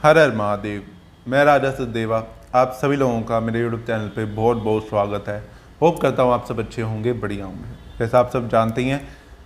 हर हर महादेव। मैं राजा सचदेवा, आप सभी लोगों का मेरे यूट्यूब चैनल पे बहुत बहुत स्वागत है। होप करता हूँ आप सब अच्छे होंगे, बढ़िया होंगे। जैसा आप सब जानते ही हैं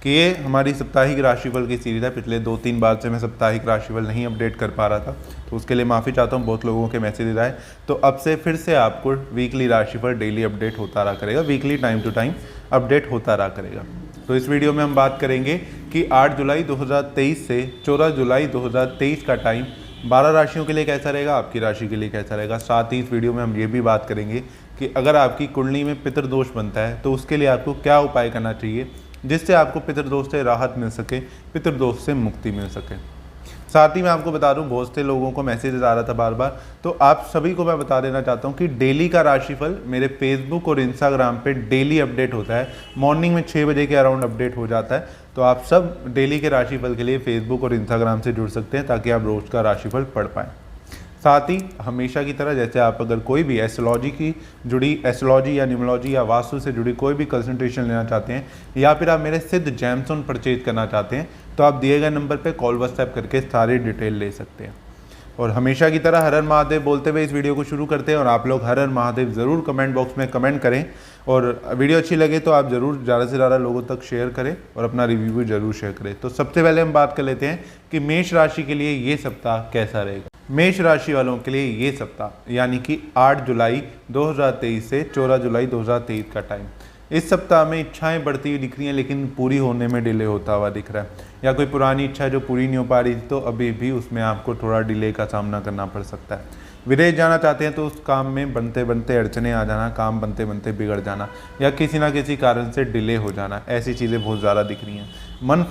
कि ये हमारी साप्ताहिक राशिफल की सीरीज़ है। पिछले 2-3 बार से मैं साप्ताहिक राशिफल नहीं अपडेट कर पा रहा था, तो उसके लिए माफ़ी चाहता हूँ। बहुत लोगों के मैसेज आए, तो अब से फिर से आपको वीकली राशिफल डेली अपडेट होता रहा करेगा, weekly time to time update होता रहा करेगा। तो इस वीडियो में हम बात करेंगे कि 8 जुलाई 2023 से 14 जुलाई 2023 का टाइम 12 राशियों के लिए कैसा रहेगा, आपकी राशि के लिए कैसा रहेगा। साथ ही इस वीडियो में हम ये भी बात करेंगे कि अगर आपकी कुंडली में पितृदोष बनता है तो उसके लिए आपको क्या उपाय करना चाहिए जिससे आपको पितृदोष से राहत मिल सके, पितृदोष से मुक्ति मिल सके। साथ ही मैं आपको बता दूं, बहुत से लोगों को मैसेज आ रहा था बार बार, तो आप सभी को मैं बता देना चाहता हूं कि डेली का राशिफल मेरे फेसबुक और इंस्टाग्राम पे डेली अपडेट होता है। मॉर्निंग में 6 बजे के अराउंड अपडेट हो जाता है। तो आप सब डेली के राशिफल के लिए फेसबुक और इंस्टाग्राम से जुड़ सकते हैं ताकि आप रोज़ का राशिफल पढ़ पाएँ। साथ ही हमेशा की तरह, जैसे आप अगर कोई भी एस्ट्रोलॉजी या न्यूमरोलॉजी या वास्तु से जुड़ी कोई भी कंसल्टेशन लेना चाहते हैं या फिर आप मेरे सिद्ध जैमस्टोन परचेज करना चाहते हैं तो आप दिए गए नंबर पे कॉल व्हाट्सएप करके सारी डिटेल ले सकते हैं। और हमेशा की तरह हर हर महादेव बोलते हुए इस वीडियो को शुरू करते हैं। और आप लोग हर हर महादेव ज़रूर कमेंट बॉक्स में कमेंट करें, और वीडियो अच्छी लगे तो आप ज़रूर ज़्यादा से ज़्यादा लोगों तक शेयर करें और अपना रिव्यू भी ज़रूर शेयर करें। तो सबसे पहले हम बात कर लेते हैं कि मेष राशि के लिए ये सप्ताह कैसा रहेगा। मेष राशि वालों के लिए ये सप्ताह यानी कि 8 जुलाई 2023 से 14 जुलाई 2023 का टाइम, इस सप्ताह में इच्छाएं बढ़ती हुई दिख रही हैं लेकिन पूरी होने में डिले होता हुआ दिख रहा है, या कोई पुरानी इच्छा जो पूरी नहीं हो पा रही थी तो अभी भी उसमें आपको थोड़ा डिले का सामना करना पड़ सकता है। विदेश जाना चाहते हैं तो उस काम में बनते बनते अड़चने आ जाना, काम बनते बनते बिगड़ जाना, या किसी ना किसी कारण से डिले हो जाना, ऐसी चीज़ें बहुत ज़्यादा दिख रही हैं। मन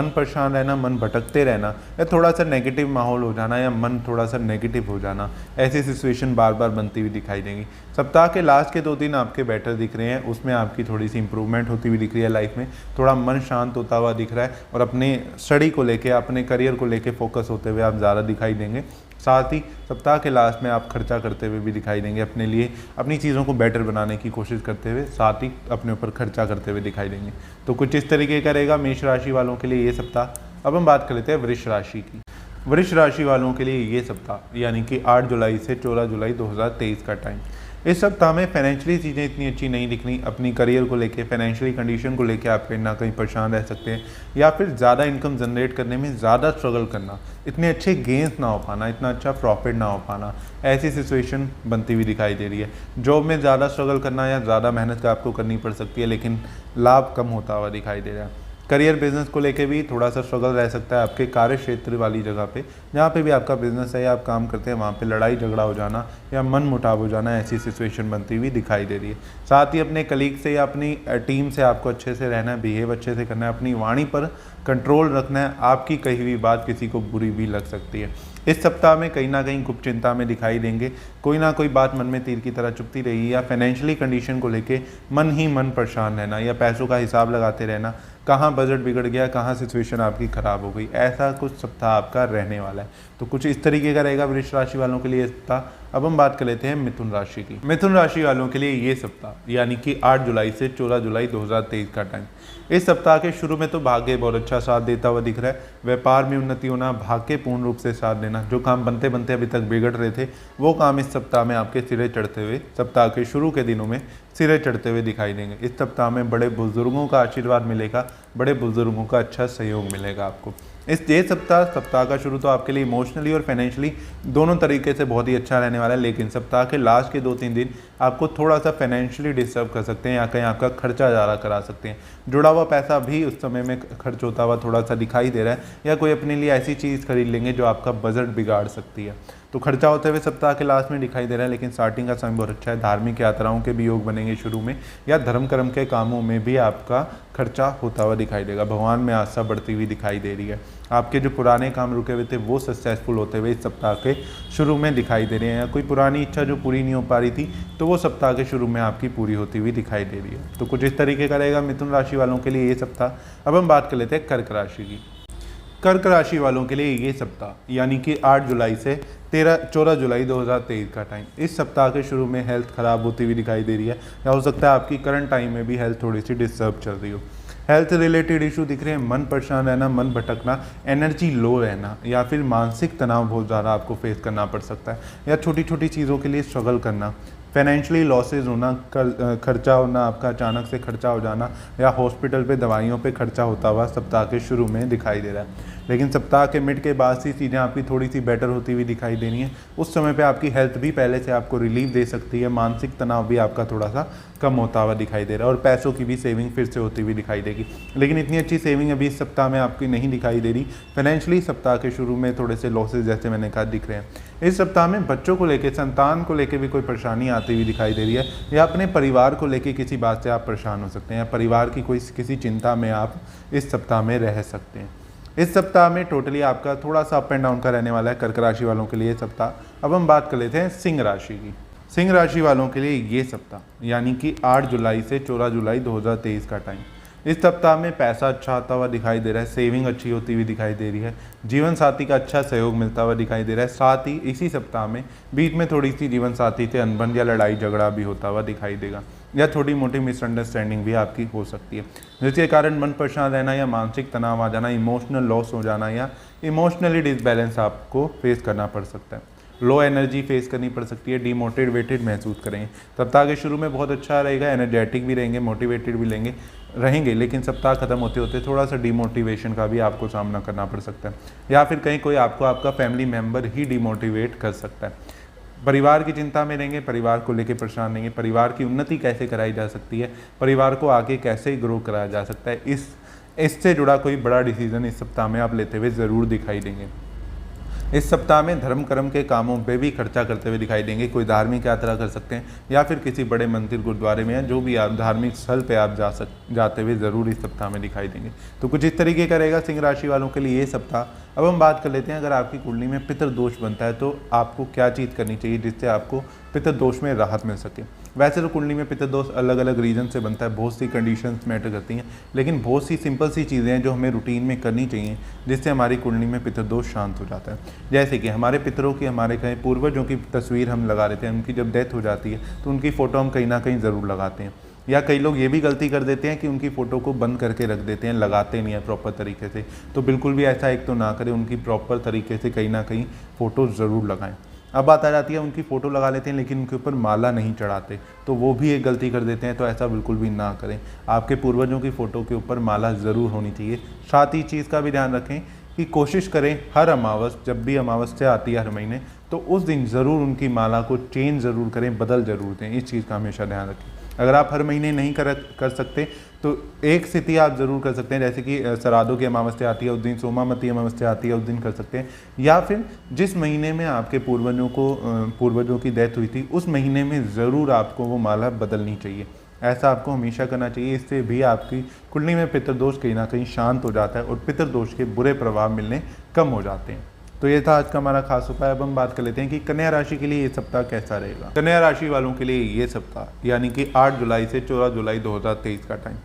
परेशान रहना, मन भटकते रहना, या थोड़ा सा नेगेटिव माहौल हो जाना, या मन थोड़ा सा नेगेटिव हो जाना, ऐसी सिचुएशन बार बार बनती हुई दिखाई देंगी। सप्ताह के लास्ट के 2 दिन आपके बेटर दिख रहे हैं, उसमें आपकी थोड़ी सी इंप्रूवमेंट होती हुई दिख रही है लाइफ में। थोड़ा मन शांत होता हुआ दिख रहा है और अपने स्टडी को लेके, अपने करियर को लेके फोकस होते हुए आप ज़्यादा दिखाई देंगे। साथ ही सप्ताह के लास्ट में आप खर्चा करते हुए भी दिखाई देंगे, अपने लिए अपनी चीज़ों को बेटर बनाने की कोशिश करते हुए, साथ ही अपने ऊपर खर्चा करते हुए दिखाई देंगे। तो कुछ इस तरीके का रहेगा मेष राशि वालों के लिए ये सप्ताह। अब हम बात कर लेते हैं वृष राशि की। वृष राशि वालों के लिए ये सप्ताह यानी कि 8 जुलाई से 14 जुलाई 2023 का टाइम, इस सप्ताह में फाइनेंशियली चीज़ें इतनी अच्छी नहीं दिख रही। अपनी करियर को लेके, फाइनेंशियली कंडीशन को लेके आप कहीं ना कहीं परेशान रह सकते हैं, या फिर ज़्यादा इनकम जनरेट करने में ज़्यादा स्ट्रगल करना, इतने अच्छे गेंस ना हो पाना, इतना अच्छा प्रॉफिट ना हो पाना, ऐसी सिचुएशन बनती हुई दिखाई दे रही है। जॉब में ज़्यादा स्ट्रगल करना या ज़्यादा मेहनत आपको करनी पड़ सकती है लेकिन लाभ कम होता हुआ दिखाई दे रहा है। करियर बिजनेस को लेके भी थोड़ा सा स्ट्रगल रह सकता है आपके कार्य क्षेत्र वाली जगह पे, जहाँ पे भी आपका बिजनेस है या आप काम करते हैं वहाँ पे लड़ाई झगड़ा हो जाना या मन मुटाव हो जाना, ऐसी सिचुएशन बनती हुई दिखाई दे रही है। साथ ही अपने कलीग से या अपनी टीम से आपको अच्छे से रहना है, बिहेव अच्छे से करना है, अपनी वाणी पर कंट्रोल रखना है। आपकी कही हुई बात किसी को बुरी भी लग सकती है। इस सप्ताह में कहीं ना कहीं गुप्त चिंता में दिखाई देंगे, कोई ना कोई बात मन में तीर की तरह चुभती रही, या फाइनेंशियली कंडीशन को लेके मन ही मन परेशान रहना, या पैसों का हिसाब लगाते रहना, कहाँ बजट बिगड़ गया, कहाँ सिचुएशन आपकी ख़राब हो गई, ऐसा कुछ सप्ताह आपका रहने वाला है। तो कुछ इस तरीके का रहेगा वृष राशि वालों के लिए सप्ताह। अब हम बात कर लेते हैं मिथुन राशि की। मिथुन राशि वालों के लिए ये सप्ताह यानी कि 8 जुलाई से 14 जुलाई 2023 का टाइम, इस सप्ताह के शुरू में तो भाग्य बहुत अच्छा साथ देता हुआ दिख रहा है। व्यापार में उन्नति होना, भाग्य पूर्ण रूप से साथ देना, जो काम बनते बनते अभी तक बिगड़ रहे थे वो काम इस सप्ताह में आपके सिरे चढ़ते हुए, सप्ताह के शुरू के दिनों में सिरे चढ़ते हुए दिखाई देंगे। इस सप्ताह में बड़े बुजुर्गों का आशीर्वाद मिलेगा, बड़े बुजुर्गों का अच्छा सहयोग मिलेगा आपको। ये सप्ताह का शुरू तो आपके लिए इमोशनली और फाइनेंशियली दोनों तरीके से बहुत ही अच्छा रहने वाला है, लेकिन सप्ताह के लास्ट के 2-3 दिन आपको थोड़ा सा फाइनेंशियली डिस्टर्ब कर सकते हैं, या कहीं आपका खर्चा ज़्यादा करा सकते हैं। जुड़ा हुआ पैसा भी उस समय में खर्च होता हुआ थोड़ा सा दिखाई दे रहा है, या कोई अपने लिए ऐसी चीज़ खरीद लेंगे जो आपका बजट बिगाड़ सकती है। तो खर्चा होते हुए सप्ताह के लास्ट में दिखाई दे रहा है, लेकिन स्टार्टिंग का समय बहुत अच्छा है। धार्मिक यात्राओं के भी योग बनेंगे शुरू में, या धर्म कर्म के कामों में भी आपका खर्चा होता हुआ दिखाई देगा। भगवान में आस्था बढ़ती हुई दिखाई दे रही है। आपके जो पुराने काम रुके हुए थे वो सक्सेसफुल होते हुए इस सप्ताह के शुरू में दिखाई दे रहे हैं, या कोई पुरानी इच्छा जो पूरी नहीं हो पा रही थी तो वो सप्ताह के शुरू में आपकी पूरी होती हुई दिखाई दे रही है। तो कुछ इस तरीके का रहेगा मिथुन राशि वालों के लिए ये सप्ताह। अब हम बात कर लेते हैं कर्क राशि की। कर्क राशि वालों के लिए ये सप्ताह यानी कि 8 जुलाई से 14 जुलाई 2023 का टाइम, इस सप्ताह के शुरू में हेल्थ खराब होती हुई दिखाई दे रही है, या हो सकता है आपकी करंट टाइम में भी हेल्थ थोड़ी सी डिस्टर्ब चल रही हो। हेल्थ रिलेटेड इशू दिख रहे हैं, मन परेशान रहना, मन भटकना, एनर्जी लो रहना, या फिर मानसिक तनाव बहुत ज़्यादा आपको फेस करना पड़ सकता है, या छोटी छोटी चीज़ों के लिए स्ट्रगल करना, फाइनेंशियली लॉसेज होना, खर्चा होना, आपका अचानक से खर्चा हो जाना, या हॉस्पिटल पे दवाइयों पे खर्चा होता हुआ सप्ताह के शुरू में दिखाई दे रहा है। लेकिन सप्ताह के मिड के बाद से चीज़ें आपकी थोड़ी सी बेटर होती हुई दिखाई देनी है। उस समय पे आपकी हेल्थ भी पहले से आपको रिलीफ दे सकती है, मानसिक तनाव भी आपका थोड़ा सा कम होता हुआ दिखाई दे रहा है, और पैसों की भी सेविंग फिर से होती हुई दिखाई देगी। लेकिन इतनी अच्छी सेविंग अभी इस सप्ताह में आपकी नहीं दिखाई दे रही। फाइनेंशियली सप्ताह के शुरू में थोड़े से लॉसेज जैसे मैंने कहा दिख रहे हैं। इस सप्ताह में बच्चों को लेकर, संतान को लेकर भी कोई परेशानी आती हुई दिखाई दे रही है, या अपने परिवार को लेकर किसी बात से आप परेशान हो सकते हैं, या परिवार की कोई किसी चिंता में आप इस सप्ताह में रह सकते हैं। इस सप्ताह में टोटली आपका थोड़ा सा अप एंड डाउन का रहने वाला है कर्क राशि वालों के लिए सप्ताह। अब हम बात कर लेते हैं सिंह राशि की। सिंह राशि वालों के लिए ये सप्ताह यानी कि 8 जुलाई से 14 जुलाई 2023 का टाइम। इस सप्ताह में पैसा अच्छा आता हुआ दिखाई दे रहा है, सेविंग अच्छी होती हुई दिखाई दे रही है, जीवन साथी का अच्छा सहयोग मिलता हुआ दिखाई दे रहा है। साथ ही इसी सप्ताह में बीच में थोड़ी सी जीवन साथी से अनबन या लड़ाई झगड़ा भी होता हुआ दिखाई देगा, या थोड़ी मोटी मिसअंडरस्टैंडिंग भी आपकी हो सकती है, जिसके कारण मन परेशान रहना या मानसिक तनाव आ जाना, इमोशनल लॉस हो जाना, या इमोशनली डिसबैलेंस आपको फेस करना पड़ सकता है। लो एनर्जी फेस करनी पड़ सकती है, डीमोटिवेटेड महसूस करेंगे। सप्ताह के शुरू में बहुत अच्छा रहेगा, एनर्जेटिक भी रहेंगे, मोटिवेटेड भी रहेंगे, लेकिन सप्ताह खत्म होते होते थोड़ा सा डीमोटिवेशन का भी आपको सामना करना पड़ सकता है, या फिर कहीं कोई आपको आपका फैमिली मेम्बर ही डीमोटिवेट कर सकता है। परिवार की चिंता में रहेंगे, परिवार को लेकर परेशान रहेंगे, परिवार की उन्नति कैसे कराई जा सकती है, परिवार को आगे कैसे ग्रो कराया जा सकता है, इससे जुड़ा कोई बड़ा डिसीजन इस सप्ताह में आप लेते हुए ज़रूर दिखाई देंगे। इस सप्ताह में धर्म कर्म के कामों पे भी खर्चा करते हुए दिखाई देंगे। कोई धार्मिक यात्रा कर सकते हैं, या फिर किसी बड़े मंदिर गुरुद्वारे में, या जो भी आप धार्मिक स्थल पे आप जाते हुए ज़रूर इस सप्ताह में दिखाई देंगे। तो कुछ इस तरीके का रहेगा सिंह राशि वालों के लिए ये सप्ताह। अब हम बात कर लेते हैं, अगर आपकी कुंडली में पितृदोष बनता है तो आपको क्या चीज़ करनी चाहिए जिससे आपको पितृदोष में राहत मिल सके। वैसे तो कुंडली में पितृदोष अलग अलग रीजन से बनता है, बहुत सी कंडीशंस मैटर करती हैं, लेकिन बहुत सी सिंपल सी चीज़ें हैं जो हमें रूटीन में करनी चाहिए जिससे हमारी कुंडली में पितृदोष शांत हो जाता है। जैसे कि हमारे पितरों की, हमारे कहीं पूर्वजों की तस्वीर हम लगा लेते हैं, उनकी जब डेथ हो जाती है तो उनकी फ़ोटो हम कहीं ना कहीं ज़रूर लगाते हैं। या कई लोग ये भी गलती कर देते हैं कि उनकी फ़ोटो को बंद करके रख देते हैं, लगाते नहीं है प्रॉपर तरीके से। तो बिल्कुल भी ऐसा एक तो ना करें, उनकी प्रॉपर तरीके से कहीं ना कहीं फ़ोटो ज़रूर लगाएं। अब बात आ जाती है, उनकी फ़ोटो लगा लेते हैं लेकिन उनके ऊपर माला नहीं चढ़ाते, तो वो भी एक गलती कर देते हैं, तो ऐसा बिल्कुल भी ना करें। आपके पूर्वजों की फ़ोटो के ऊपर माला ज़रूर होनी चाहिए। साथ ही चीज़ का भी ध्यान रखें कि कोशिश करें हर अमावस, जब भी अमावस्या आती है हर महीने, तो उस दिन ज़रूर उनकी माला को चेंज ज़रूर करें, बदल ज़रूर दें। इस चीज़ का हमेशा ध्यान रखें। अगर आप हर महीने नहीं कर सकते तो एक स्थिति आप ज़रूर कर सकते हैं, जैसे कि श्राद्धों की अमावस्या आती है उस दिन, सोमावती अमावस्या आती है उस दिन कर सकते हैं, या फिर जिस महीने में आपके पूर्वजों की डेथ हुई थी उस महीने में ज़रूर आपको वो माला बदलनी चाहिए। ऐसा आपको हमेशा करना चाहिए। इससे भी आपकी कुंडली में पितृदोष कहीं ना कहीं शांत हो जाता है और पितृदोष के बुरे प्रभाव मिलने कम हो जाते हैं। तो ये था आज का हमारा खास उपाय। अब हम बात कर लेते हैं कि कन्या राशि के लिए ये सप्ताह कैसा रहेगा। कन्या राशि वालों के लिए ये सप्ताह यानी कि 8 जुलाई से 14 जुलाई 2023 का टाइम।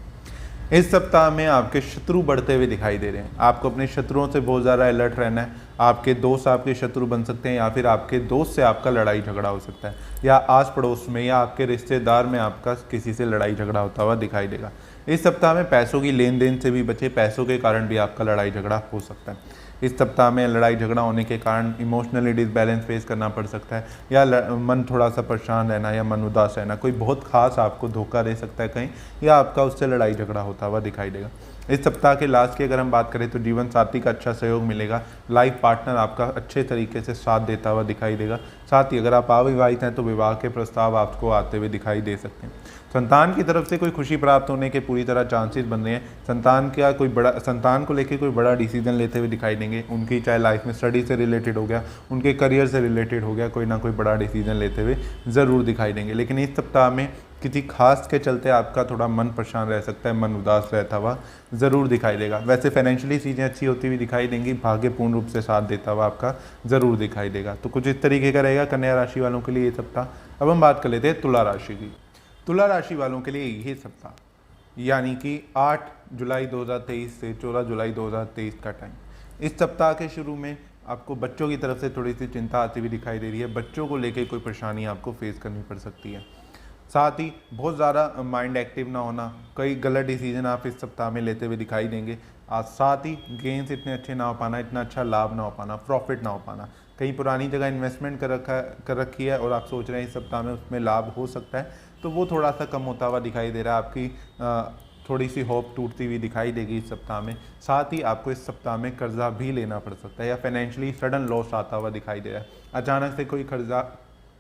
इस सप्ताह में आपके शत्रु बढ़ते हुए दिखाई दे रहे हैं। आपको अपने शत्रुओं से बहुत ज़्यादा अलर्ट रहना है। आपके दोस्त आपके शत्रु बन सकते हैं, या फिर आपके दोस्त से आपका लड़ाई झगड़ा हो सकता है, या आस पड़ोस में या आपके रिश्तेदार में आपका किसी से लड़ाई झगड़ा होता हुआ दिखाई देगा। इस सप्ताह में पैसों की लेन देन से भी बचे, पैसों के कारण भी आपका लड़ाई झगड़ा हो सकता है। इस सप्ताह में लड़ाई झगड़ा होने के कारण इमोशनली डिसबैलेंस फेस करना पड़ सकता है, या मन थोड़ा सा परेशान रहना या मन उदास रहना, कोई बहुत खास आपको धोखा दे सकता है कहीं, या आपका उससे लड़ाई झगड़ा होता हुआ दिखाई देगा। इस सप्ताह के लास्ट की अगर हम बात करें तो जीवन साथी का अच्छा सहयोग मिलेगा। लाइफ पार्टनर आपका अच्छे तरीके से साथ देता हुआ दिखाई देगा। साथ ही अगर आप अविवाहित हैं तो विवाह के प्रस्ताव आपको आते हुए दिखाई दे सकते हैं। संतान की तरफ से कोई खुशी प्राप्त होने के पूरी तरह चांसेस बन रहे हैं। संतान को लेकर कोई बड़ा डिसीजन लेते हुए दिखाई देंगे। उनकी चाहे लाइफ में स्टडी से रिलेटेड हो गया, उनके करियर से रिलेटेड हो गया, कोई ना कोई बड़ा डिसीजन लेते हुए ज़रूर दिखाई देंगे। लेकिन इस सप्ताह में किसी खास के चलते आपका थोड़ा मन परेशान रह सकता है, मन उदास रहता हुआ ज़रूर दिखाई देगा। वैसे फाइनेंशियली चीज़ें अच्छी होती हुई दिखाई देंगी, भाग्य पूर्ण रूप से साथ देता हुआ आपका ज़रूर दिखाई देगा। तो कुछ इस तरीके का रहेगा कन्या राशि वालों के लिए ये सप्ताह। अब हम बात कर लेते हैं तुला राशि की। तुला राशि वालों के लिए ये सप्ताह यानी कि 8 जुलाई 2023 से 14 जुलाई 2023 का टाइम। इस सप्ताह के शुरू में आपको बच्चों की तरफ से थोड़ी सी चिंता आती हुई दिखाई दे रही है। बच्चों को लेकर कोई परेशानी आपको फेस करनी पड़ सकती है। साथ ही बहुत ज़्यादा माइंड एक्टिव ना होना, कई गलत डिसीजन आप इस सप्ताह में लेते हुए दिखाई देंगे। साथ ही गेंस इतने अच्छे ना हो पाना, इतना अच्छा लाभ ना हो पाना, प्रॉफिट ना हो पाना। कहीं पुरानी जगह इन्वेस्टमेंट कर रखी है और आप सोच रहे हैं इस सप्ताह में उसमें लाभ हो सकता है, तो वो थोड़ा सा कम होता हुआ दिखाई दे रहा है। आपकी थोड़ी सी होप टूटती हुई दिखाई देगी इस सप्ताह में। साथ ही आपको इस सप्ताह में कर्जा भी लेना पड़ सकता है या फाइनेंशियली सडन लॉस आता हुआ दिखाई दे रहा है। अचानक से कोई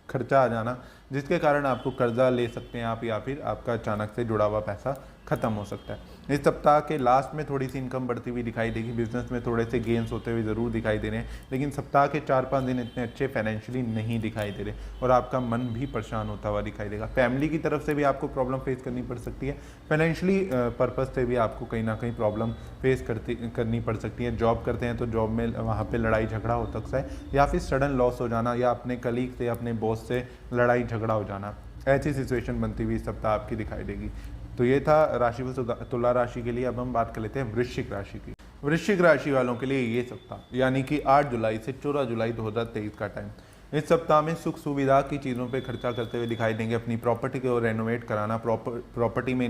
खर्चा आ जाना जिसके कारण आपको कर्जा ले सकते हैं आप, या फिर आपका अचानक से जुड़ा हुआ पैसा खत्म हो सकता है। इस सप्ताह के लास्ट में थोड़ी सी इनकम बढ़ती हुई दिखाई देगी, बिजनेस में थोड़े से गेंस होते हुए ज़रूर दिखाई दे रहे हैं, लेकिन सप्ताह के 4-5 दिन इतने अच्छे फाइनेंशियली नहीं दिखाई दे रहे और आपका मन भी परेशान होता हुआ दिखाई देगा। फैमिली की तरफ से भी आपको प्रॉब्लम फेस करनी पड़ सकती है, फाइनेंशियली पर्पज़ से भी आपको कहीं ना कहीं प्रॉब्लम फेस करनी पड़ सकती है। जॉब करते हैं तो जॉब में वहाँ पर लड़ाई झगड़ा हो सकता है, या फिर सडन लॉस हो जाना, या अपने कलीग से अपने बॉस से लड़ाई झगड़ा हो जाना, ऐसी सिचुएशन बनती हुई इस सप्ताह आपकी दिखाई देगी। तो ये था राशिफल तुला राशि के लिए। अब हम बात कर लेते हैं वृश्चिक राशि की। वृश्चिक राशि वालों के लिए ये सप्ताह यानी कि 8 जुलाई से 14 जुलाई 2023 का टाइम, इस सप्ताह में सुख सुविधा की चीज़ों पे खर्चा करते हुए दिखाई देंगे। अपनी प्रॉपर्टी को रेनोवेट कराना, प्रॉपर्टी में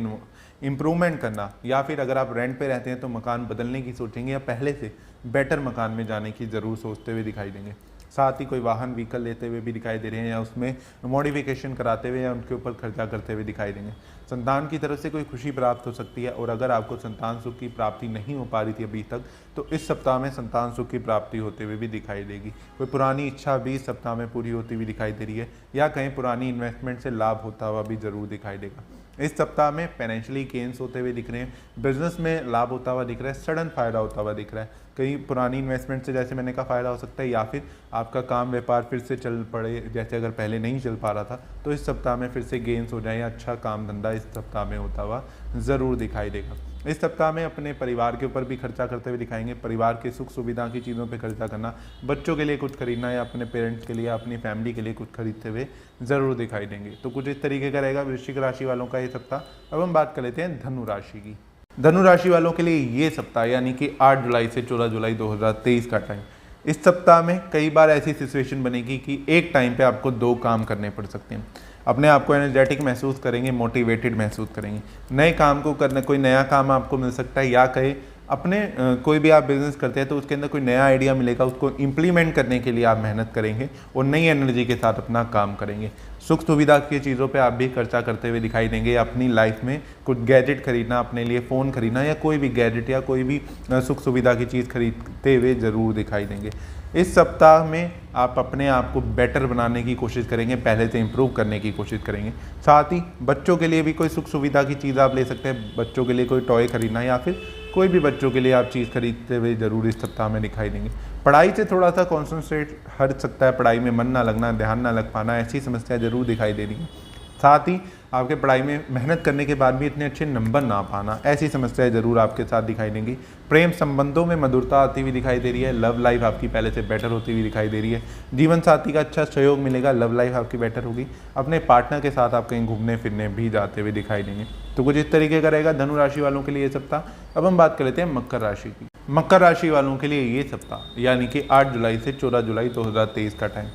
इम्प्रूवमेंट करना, या फिर अगर आप रेंट पे रहते हैं तो मकान बदलने की सोचेंगे या पहले से बेटर मकान में जाने की ज़रूर सोचते हुए दिखाई देंगे। साथ ही कोई वाहन व्हीकल लेते हुए भी दिखाई दे रहे हैं, या उसमें मॉडिफिकेशन कराते हुए या उनके ऊपर खर्चा करते हुए दिखाई देंगे। संतान की तरफ से कोई खुशी प्राप्त हो सकती है, और अगर आपको संतान सुख की प्राप्ति नहीं हो पा रही थी अभी तक, तो इस सप्ताह में संतान सुख की प्राप्ति होते हुए भी दिखाई देगी। कोई पुरानी इच्छा भी इस सप्ताह में पूरी होती हुई दिखाई दे रही है, या कहीं पुरानी इन्वेस्टमेंट से लाभ होता हुआ भी जरूर दिखाई देगा। इस सप्ताह में फाइनेंशियली गेन्स होते हुए दिख रहे हैं, बिजनेस में लाभ होता हुआ दिख रहा है, सडन फायदा होता हुआ दिख रहा है। कहीं पुरानी इन्वेस्टमेंट से जैसे मैंने कहा फ़ायदा हो सकता है, या फिर आपका काम व्यापार फिर से चल पड़े, जैसे अगर पहले नहीं चल पा रहा था तो इस सप्ताह में फिर से गेन्स हो जाए, या अच्छा काम धंधा इस सप्ताह में होता हुआ ज़रूर दिखाई देगा। इस सप्ताह में अपने परिवार के ऊपर भी खर्चा करते हुए दिखाएंगे। परिवार के सुख सुविधा की चीज़ों पे खर्चा करना, बच्चों के लिए कुछ खरीदना, या अपने पेरेंट्स के लिए, अपनी फैमिली के लिए कुछ खरीदते हुए ज़रूर दिखाई देंगे। तो कुछ इस तरीके का रहेगा वृश्चिक राशि वालों का ये सप्ताह। अब हम बात कर लेते हैं धनु राशि की। धनु राशि वालों के लिए ये सप्ताह यानी कि 8 जुलाई से 14 जुलाई 2023 का टाइम, इस सप्ताह में कई बार ऐसी सिचुएशन बनेगी कि एक टाइम पे आपको 2 काम करने पड़ सकते हैं। अपने आप को एनर्जेटिक महसूस करेंगे, मोटिवेटेड महसूस करेंगे। नए काम को करना, कोई नया काम आपको मिल सकता है, या कहीं अपने कोई भी आप बिजनेस करते हैं तो उसके अंदर कोई नया आइडिया मिलेगा, उसको इम्प्लीमेंट करने के लिए आप मेहनत करेंगे और नई एनर्जी के साथ अपना काम करेंगे। सुख सुविधा की चीज़ों पे आप भी खर्चा करते हुए दिखाई देंगे। अपनी लाइफ में कुछ गैजेट खरीदना, अपने लिए फ़ोन खरीदना, या कोई भी गैजेट या कोई भी सुख सुविधा की चीज़ खरीदते हुए ज़रूर दिखाई देंगे। इस सप्ताह में आप अपने आप को बेटर बनाने की कोशिश करेंगे, पहले से इम्प्रूव करने की कोशिश करेंगे। साथ ही बच्चों के लिए भी कोई सुख सुविधा की चीज़ आप ले सकते हैं। बच्चों के लिए कोई टॉय खरीदना, या फिर कोई भी बच्चों के लिए आप चीज़ खरीदते हुए ज़रूर इस सप्ताह में दिखाई देंगे। पढ़ाई से थोड़ा सा कॉन्सेंट्रेट हट सकता है, पढ़ाई में मन ना लगना, ध्यान ना लग पाना, ऐसी समस्या ज़रूर दिखाई दे रही है। साथ ही आपके पढ़ाई में मेहनत करने के बाद भी इतने अच्छे नंबर ना पाना, ऐसी समस्याएं ज़रूर आपके साथ दिखाई देंगी। प्रेम संबंधों में मधुरता आती हुई दिखाई दे रही है। लव लाइफ आपकी पहले से बेटर होती हुई दिखाई दे रही है। जीवन साथी का अच्छा सहयोग मिलेगा, लव लाइफ आपकी बेटर होगी। अपने पार्टनर के साथ आप कहीं घूमने फिरने भी जाते हुए दिखाई देंगे। तो कुछ इस तरीके का रहेगा धनु राशि वालों के लिए ये सप्ताह। अब हम बात कर लेते हैं मकर राशि की। मकर राशि वालों के लिए ये सप्ताह यानी कि 8 जुलाई से 14 जुलाई 2023 का टाइम,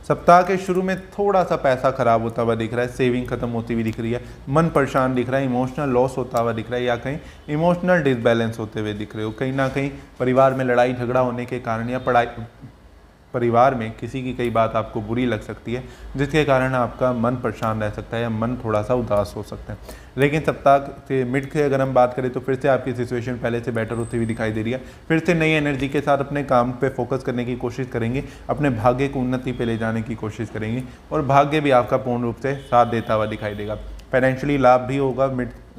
सप्ताह के शुरू में थोड़ा सा पैसा खराब होता हुआ दिख रहा है, सेविंग खत्म होती हुई दिख रही है, मन परेशान दिख रहा है, इमोशनल लॉस होता हुआ दिख रहा है, या कहीं इमोशनल डिसबैलेंस होते हुए दिख रहे हो। कहीं ना कहीं परिवार में लड़ाई झगड़ा होने के कारण, या परिवार में किसी की कई बात आपको बुरी लग सकती है, जिसके कारण आपका मन परेशान रह सकता है या मन थोड़ा सा उदास हो सकता है। लेकिन सप्ताह के मिड से अगर हम बात करें तो फिर से आपकी सिचुएशन पहले से बेटर होती हुई दिखाई दे रही है। फिर से नई एनर्जी के साथ अपने काम पे फोकस करने की कोशिश करेंगे, अपने भाग्य को उन्नति पे ले जाने की कोशिश करेंगे, और भाग्य भी आपका पूर्ण रूप से साथ देता हुआ दिखाई देगा। फाइनेंशियली लाभ भी होगा।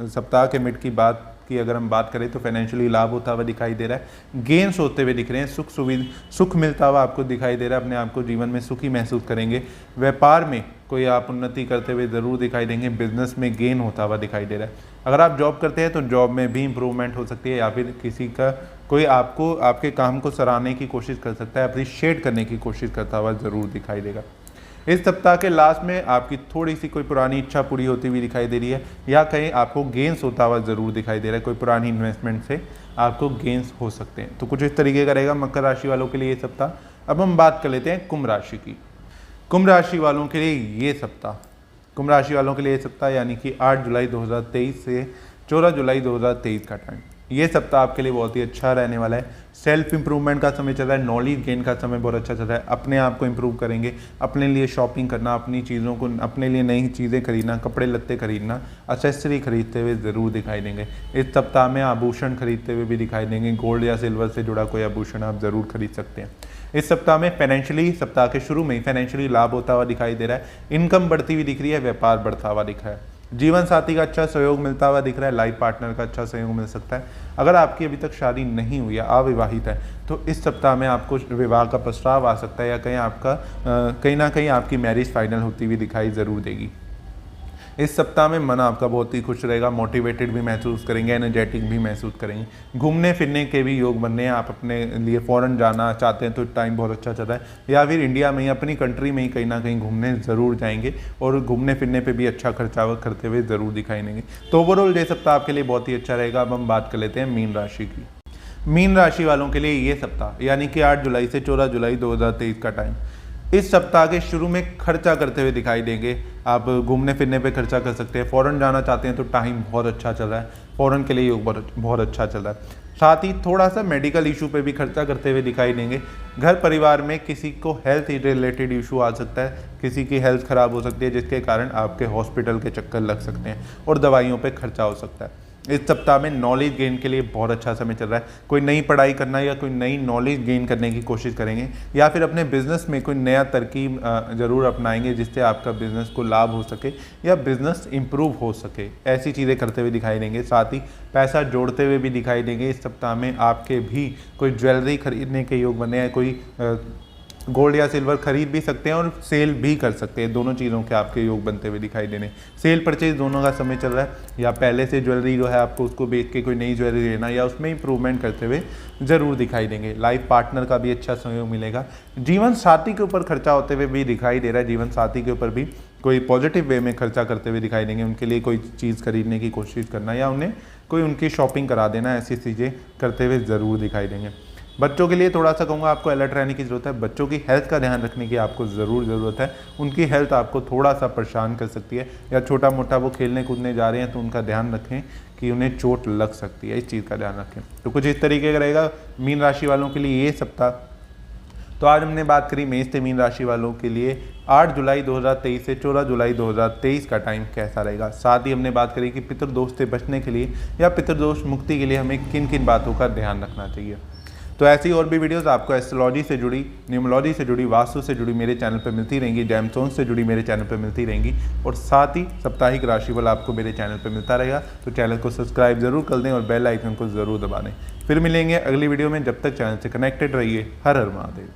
सप्ताह के मिड की बात की अगर हम बात करें तो फाइनेंशियली लाभ होता हुआ दिखाई दे रहा है, गेन्स होते हुए दिख रहे हैं, सुख मिलता हुआ आपको दिखाई दे रहा है, अपने आप को जीवन में सुखी महसूस करेंगे। व्यापार में कोई आप उन्नति करते हुए ज़रूर दिखाई देंगे, बिजनेस में गेन होता हुआ दिखाई दे रहा है। अगर आप जॉब करते हैं तो जॉब में भी इंप्रूवमेंट हो सकती है, या फिर किसी का कोई आपको आपके काम को सराहने की कोशिश कर सकता है, अप्रिशिएट करने की कोशिश करता हुआ ज़रूर दिखाई देगा। इस सप्ताह के लास्ट में आपकी थोड़ी सी कोई पुरानी इच्छा पूरी होती हुई दिखाई दे रही है, या कहीं आपको गेन्स होता हुआ ज़रूर दिखाई दे रहा है। कोई पुरानी इन्वेस्टमेंट से आपको गेन्स हो सकते हैं। तो कुछ इस तरीके का रहेगा मकर राशि वालों के लिए ये सप्ताह। अब हम बात कर लेते हैं कुंभ राशि की। कुंभ राशि वालों के लिए ये सप्ताह कुंभ राशि वालों के लिए ये सप्ताह यानी कि 8 जुलाई 2023 से 14 जुलाई 2023 का टाइम, ये सप्ताह आपके लिए बहुत ही अच्छा रहने वाला है। सेल्फ इंप्रूवमेंट का समय चल रहा है, नॉलेज गेन का समय बहुत अच्छा चल रहा है। अपने आप को इंप्रूव करेंगे, अपने लिए शॉपिंग करना, अपनी चीज़ों को, अपने लिए नई चीज़ें खरीदना, कपड़े लत्ते खरीदना, एक्सेसरी खरीदते हुए ज़रूर दिखाई देंगे। इस सप्ताह में आभूषण खरीदते हुए भी दिखाई देंगे। गोल्ड या सिल्वर से जुड़ा कोई आभूषण आप ज़रूर खरीद सकते हैं। इस सप्ताह में फाइनेंशियली, सप्ताह के शुरू में ही फाइनेंशियली लाभ होता हुआ दिखाई दे रहा है। इनकम बढ़ती हुई दिख रही है, व्यापार बढ़ता हुआ दिख रहा है। जीवन साथी का अच्छा सहयोग मिलता हुआ दिख रहा है, लाइफ पार्टनर का अच्छा सहयोग मिल सकता है। अगर आपकी अभी तक शादी नहीं हुई है, अविवाहित है, तो इस सप्ताह में आपको विवाह का प्रस्ताव आ सकता है या कहीं ना कहीं आपकी मैरिज फाइनल होती हुई दिखाई ज़रूर देगी। इस सप्ताह में मन आपका बहुत ही खुश रहेगा, मोटिवेटेड भी महसूस करेंगे, एनर्जेटिक भी महसूस करेंगे। घूमने फिरने के भी योग बनने हैं। आप अपने लिए फॉरेन जाना चाहते हैं तो टाइम बहुत अच्छा चल रहा है, या फिर इंडिया में ही, अपनी कंट्री में ही कहीं ना कहीं घूमने ज़रूर जाएंगे और घूमने फिरने पे भी अच्छा खर्चा करते हुए ज़रूर दिखाई देंगे। तो ओवरऑल ये सप्ताह आपके लिए बहुत ही अच्छा रहेगा। अब हम बात कर लेते हैं मीन राशि की। मीन राशि वालों के लिए ये सप्ताह यानी कि 8 जुलाई से 14 जुलाई 2023 का टाइम, इस सप्ताह के शुरू में खर्चा करते हुए दिखाई देंगे। आप घूमने फिरने पे खर्चा कर सकते हैं। फॉरेन जाना चाहते हैं तो टाइम बहुत अच्छा चल रहा है, फॉरेन के लिए योग बहुत अच्छा चल रहा है। साथ ही थोड़ा सा मेडिकल इशू पे भी खर्चा करते हुए दिखाई देंगे। घर परिवार में किसी को हेल्थ रिलेटेड इशू आ सकता है, किसी की हेल्थ खराब हो सकती है, जिसके कारण आपके हॉस्पिटल के चक्कर लग सकते हैं और दवाइयों पे खर्चा हो सकता है। इस सप्ताह में नॉलेज गेन के लिए बहुत अच्छा समय चल रहा है। कोई नई पढ़ाई करना या कोई नई नॉलेज गेन करने की कोशिश करेंगे, या फिर अपने बिजनेस में कोई नया तरकीब ज़रूर अपनाएंगे जिससे आपका बिजनेस को लाभ हो सके या बिजनेस इंप्रूव हो सके। ऐसी चीज़ें करते हुए दिखाई देंगे। साथ ही पैसा जोड़ते हुए भी दिखाई देंगे। इस सप्ताह में आपके भी कोई ज्वेलरी खरीदने के योग बने हैं, कोई गोल्ड या सिल्वर खरीद भी सकते हैं और सेल भी कर सकते हैं। दोनों चीज़ों के आपके योग बनते हुए दिखाई देने। सेल परचेज दोनों का समय चल रहा है, या पहले से ज्वेलरी जो है आपको उसको बेच के कोई नई ज्वेलरी लेना या उसमें इंप्रूवमेंट करते हुए ज़रूर दिखाई देंगे। लाइफ पार्टनर का भी अच्छा सहयोग मिलेगा। जीवन साथी के ऊपर खर्चा होते हुए भी दिखाई दे रहा है। जीवन साथी के ऊपर भी कोई पॉजिटिव वे में खर्चा करते हुए दिखाई देंगे। उनके लिए कोई चीज़ खरीदने की कोशिश करना या उन्हें कोई उनकी शॉपिंग करा देना, ऐसी चीज़ें करते हुए ज़रूर दिखाई देंगे। बच्चों के लिए थोड़ा सा कहूँगा आपको अलर्ट रहने की ज़रूरत है। बच्चों की हेल्थ का ध्यान रखने की आपको ज़रूरत है। उनकी हेल्थ आपको थोड़ा सा परेशान कर सकती है, या छोटा मोटा वो खेलने कूदने जा रहे हैं तो उनका ध्यान रखें कि उन्हें चोट लग सकती है, इस चीज़ का ध्यान रखें। तो कुछ इस तरीके का रहेगा मीन राशि वालों के लिए ये सप्ताह। तो आज हमने बात करी मेष से मीन राशि वालों के लिए 8 जुलाई 2023 से 14 जुलाई 2023 का टाइम कैसा रहेगा। साथ ही हमने बात करी कि पितृदोष से बचने के लिए या पितृदोष मुक्ति के लिए हमें किन किन बातों का ध्यान रखना चाहिए। तो ऐसी और भी वीडियोस आपको एस्ट्रोलॉजी से जुड़ी, न्यूमरोलॉजी से जुड़ी, वास्तु से जुड़ी मेरे चैनल पर मिलती रहेंगी, जेमस्टोन्स से जुड़ी मेरे चैनल पर मिलती रहेंगी, और साथ ही साप्ताहिक राशिफल आपको मेरे चैनल पर मिलता रहेगा। तो चैनल को सब्सक्राइब जरूर कर दें और बेल आइकन को ज़रूर दबा दें। फिर मिलेंगे अगली वीडियो में। जब तक चैनल से कनेक्टेड रहिए। हर हर महादेव।